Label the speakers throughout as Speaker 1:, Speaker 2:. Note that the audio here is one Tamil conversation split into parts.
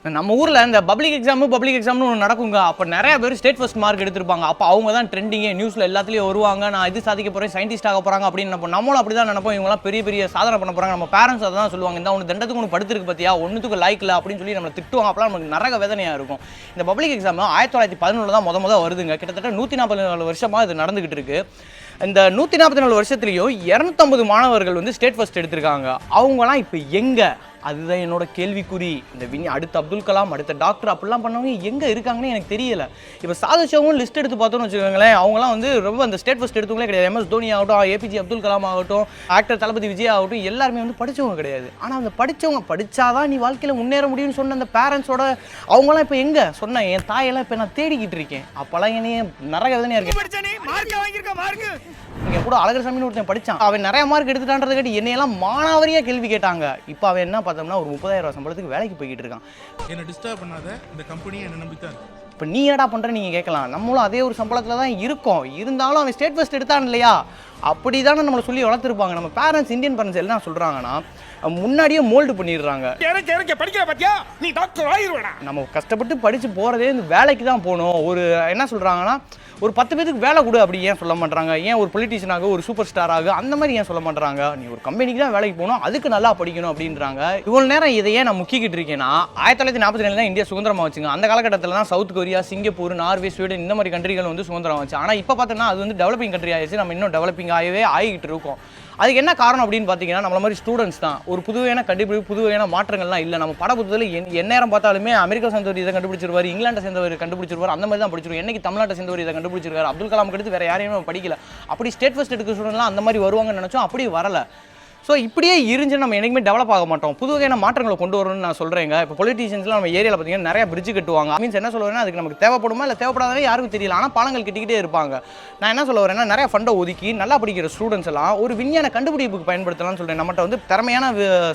Speaker 1: நம்ம ஊரில் இந்த பப்ளிக் எக்ஸாம்னு ஒன்று நடக்குங்க. அப்போ நிறைய பேர் ஸ்டேட் ஃபர்ஸ்ட் மார்க் எடுத்திருப்பாங்க. அப்போ அவங்க தான் ட்ரெண்டிங்கே, நியூஸில் எல்லாத்துலேயும் வருவாங்க. நான் இது சாதிக்க போகிறேன், சயின்டிஸ்ட் ஆக போகிறாங்க அப்படின்னு நினைப்போம். நம்மளும் அப்படி தான் நினைப்போம். இவங்களாம் பெரிய பெரிய சாதனை பண்ண போகிறாங்க. நம்ம பேரண்ட்ஸ் அதை தான் சொல்லுவாங்க. இந்த ஒன்று தண்டத்துக்கு ஒன்று படுத்திருக்கு பார்த்தியா, ஒன்றுத்துக்கு லைக் இல்லை அப்படின்னு சொல்லி நம்மளை திட்டுவாங்க. அப்போலாம் நமக்கு நரக வேதனையாக இருக்கும். இந்த பப்ளிக் எக்ஸாம் 1911 தான் முத வருதுங்க. கிட்டத்தட்ட 144 வருஷமாக இது நடந்துகிட்டு இருக்கு. இந்த 144 வருஷத்துலேயும் 250 மாணவர்கள் வந்து ஸ்டேட் ஃபர்ஸ்ட் எடுத்திருக்காங்க. அவங்களாம் இப்போ எங்கே? அதுதான் என்னோட கேள்விக்குறி. இந்த அடுத்த அப்துல் கலாம், அடுத்த டாக்டர் அப்படிலாம் பண்ணவங்க எங்கே இருக்காங்கன்னு எனக்கு தெரியல. இப்போ சாதிச்சவங்க லிஸ்ட் எடுத்து பார்த்தோன்னு வச்சுக்கோங்களேன், அவங்களாம் வந்து ரொம்ப அந்த ஸ்டேட் ஃபர்ஸ்ட் எடுத்தவங்களே கிடையாது. MS தோனி ஆகட்டும், APJ அப்துல் கலாம் ஆகட்டும், ஆக்டர் தளபதி விஜய் ஆகட்டும், எல்லாருமே வந்து படித்தவங்க கிடையாது. ஆனால் அந்த படித்தவங்க படித்தாதான் நீ வாழ்க்கையில் முன்னேற முடியும்னு சொன்ன அந்த பேரண்ட்ஸோட அவங்களாம் இப்போ எங்கே? சொன்னேன், என் தாயெல்லாம் இப்போ நான் தேடிக்கிட்டு இருக்கேன். அப்போல்லாம் என்னையே நிறைய வேதனையாக இருக்கேன். இங்கே கூட அழகர்சாமின்னு ஒருத்தன் படித்தான். அவன் நிறைய மார்க் எடுத்துட்டான்றதை கேட்டு என்னையெல்லாம் மானாவரியாக கேள்வி கேட்டாங்க. இப்போ அவன் என்ன பார்த்தோம்னா ஒரு 30,000 சம்பளத்துக்கு வேலைக்கு போய்கிட்டு இருக்கான்.
Speaker 2: என்ன டிஸ்டர்ப் பண்ணாத, இந்த கம்பெனியை என்ன நம்பித்தான்.
Speaker 1: இப்போ நீ என்னடா பண்ணுற நீங்கள் கேட்கலாம். நம்மளும் அதே ஒரு சம்பளத்தில் தான் இருக்கோம். இருந்தாலும் அவன் ஸ்டேட் ஃபர்ஸ்ட் எடுத்தான் இல்லையா, அப்படி தானே நம்மளை சொல்லி வளர்த்துருப்பாங்க. நம்ம பேரண்ட்ஸ், இந்தியன் பேரண்ட்ஸ் என்ன சொல்கிறாங்கன்னா, முன்னாடியே மோல்டு பண்ணிடுறாங்க. நம்ம கஷ்டப்பட்டு படித்து போகிறதே இந்த வேலைக்கு தான் போகணும். ஒரு என்ன சொல்கிறாங்கன்னா, ஒரு 10 பேருக்கு வேலை கொடு அப்படி ஏன் சொல்ல மாட்டாங்க? ஏன் ஒரு பொலிட்டிஷியனாக, ஒரு சூப்பர் ஸ்டாராக அந்த மாதிரி ஏன் சொல்ல மாட்டாங்க? நீ ஒரு கம்பெனிக்கு தான் வேலைக்கு போகணும், அதுக்கு நல்லா படிக்கணும் அப்படின்றாங்க. இவ்வளோ நேரம் இதையே நான் முக்கிக்கிட்டு இருக்கேன்னா, 1947 தான் இந்தியா சுதந்திரமாக வச்சுங்க. அந்த காலகட்டத்தில் தான் south Korea, Singapore, Norway, Sweden இந்த மாதிரி கண்ட்ரிகள் வந்து சுதந்திரம் வச்சு. ஆனால் இப்போ பார்த்தோன்னா அது வந்து டெவலப்பிங் கண்ட்ரி ஆகிடுச்சு. நம்ம இன்னும் டெவலப்பிங் ஆகிட்டு இருக்கோம். அதுக்கு என்ன காரணம் அப்படின்னு பார்த்தீங்கன்னா, நம்மள மாதிரி ஸ்டூடெண்ட்ஸ் தான். ஒரு புதுவையான கண்டுபிடிப்பு, புதுவையான மாற்றங்கள்லாம் இல்லை. நம்ம படப்புத்தத்தில் நேரம் பார்த்தாலுமே அமெரிக்கா சேர்ந்தவர் இதை கண்டுபிடிச்சிருவார், இங்கிலாண்டை சேர்ந்தவர் கண்டுபிடிச்சிருவார், அந்த மாதிரி தான் படிச்சிருவோம். என்னைக்கு தமிழ்நாட்டை சேர்ந்தவர் இதை கண்டுபிடிச்சிருக்காரு, அப்துல் கலாம் எடுத்து வேறு யாரையும் படிக்கல. அப்படி ஸ்டேட் ஃபர்ஸ்ட் எடுக்க ஸ்டூடெண்ட்லாம் அந்த மாதிரி வருவாங்கன்னு நினச்சோம், அப்படி வரல. ஸோ இப்படியே இருந்து நம்ம என்றைக்குமே டெவலப் ஆக மாட்டோம். புது வகையான மாற்றங்களை கொண்டு வரணும்னு நான் சொல்கிறேங்க. இப்போ பொலிட்டிஷியன்ஸ்லாம் நம்ம ஏரியாவில் பார்த்தீங்கன்னா நிறைய பிரிட்ஜ் கட்டுவாங்க. மீன்ஸ் என்ன சொல்ல வரேன்னா, அதுக்கு நமக்கு தேவைப்படுமா இல்லை தேவைப்படாதவே யாருக்கும் தெரியல. ஆனால் பாலங்கள் கட்டிக்கிட்டே இருப்பாங்க. நான் என்ன சொல்ல வரேன்னா, நிறைய ஃபண்டை ஒதுக்கி நல்லா படிக்கிற ஸ்டூடெண்ட்ஸ் எல்லாம் ஒரு விஞ்ஞான கண்டுபிடிப்புக்கு பயன்படுத்தலாம்னு சொல்கிறேன். நம்மகிட்ட வந்து திறமையான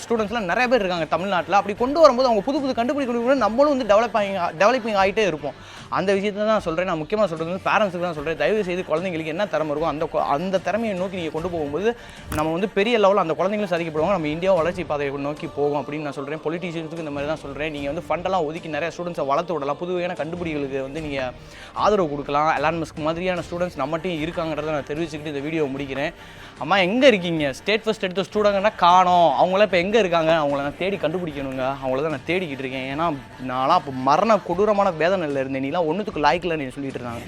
Speaker 1: ஸ்டூடெண்ட்ஸ்லாம் நிறைய பேர் இருக்காங்க தமிழ்நாட்டில். அப்படி கொண்டு வரும்போது அவங்க புது கண்டுபிடிப்பு நம்மளும் வந்து டெவலப்பிங் ஆகிட்டே இருப்போம். அந்த விஷயத்தை தான் சொல்கிறேன். நான் முக்கியமாக சொல்கிறது வந்து பேரண்ட்ஸுக்கு தான் சொல்கிறேன். தயவு செய்து குழந்தைங்களுக்கு என்ன திறமை இருக்கும் அந்த திறமையை நோக்கி நீங்கள் கொண்டு போகும்போது நம்ம வந்து பெரிய லெவலில் அந்த குழந்தைங்களும் சாதிக்கப்படுவாங்க. நம்ம இந்தியா வளர்ச்சி பாதையை நோக்கி போகும் அப்படின்னு நான் சொல்கிறேன். பொலிட்டிஷியன்ஸுக்கு இந்த மாதிரி தான் சொல்கிறேன். நீங்கள் வந்து ஃபண்டெல்லாம் ஒதுக்கி நிறைய ஸ்டூடெண்ட்ஸை வளர்த்து விடலாம். புதுவையான கண்டுபிடிகளுக்கு வந்து நீங்கள் ஆதரவு கொடுக்கலாம். எலான் மஸ்க் மாதிரியான ஸ்டூடெண்ட்ஸ் நம்மகிட்டையும் இருக்காங்கிறத நான் தெரிவிச்சுக்கிட்டு இந்த வீடியோ முடிக்கிறேன். அம்மா எங்கே இருக்கீங்க? ஸ்டேட் ஃபர்ஸ்ட் எடுத்த ஸ்டூடெண்ட்னா காணோம். அவங்களாம் இப்போ எங்கே இருக்காங்க? அவங்கள நான் தேடி கண்டுபிடிக்கணுங்க. அவங்கள தான் நான் தேடிக்கிட்டு இருக்கேன். ஏன்னா நான்லாம் இப்போ மரண கொடூரமான வேதனையில் இருந்தேன். நீலாம் ஒன்றுத்துக்கு லாய்க்கில் நீ சொல்லிட்டு இருந்தாங்க.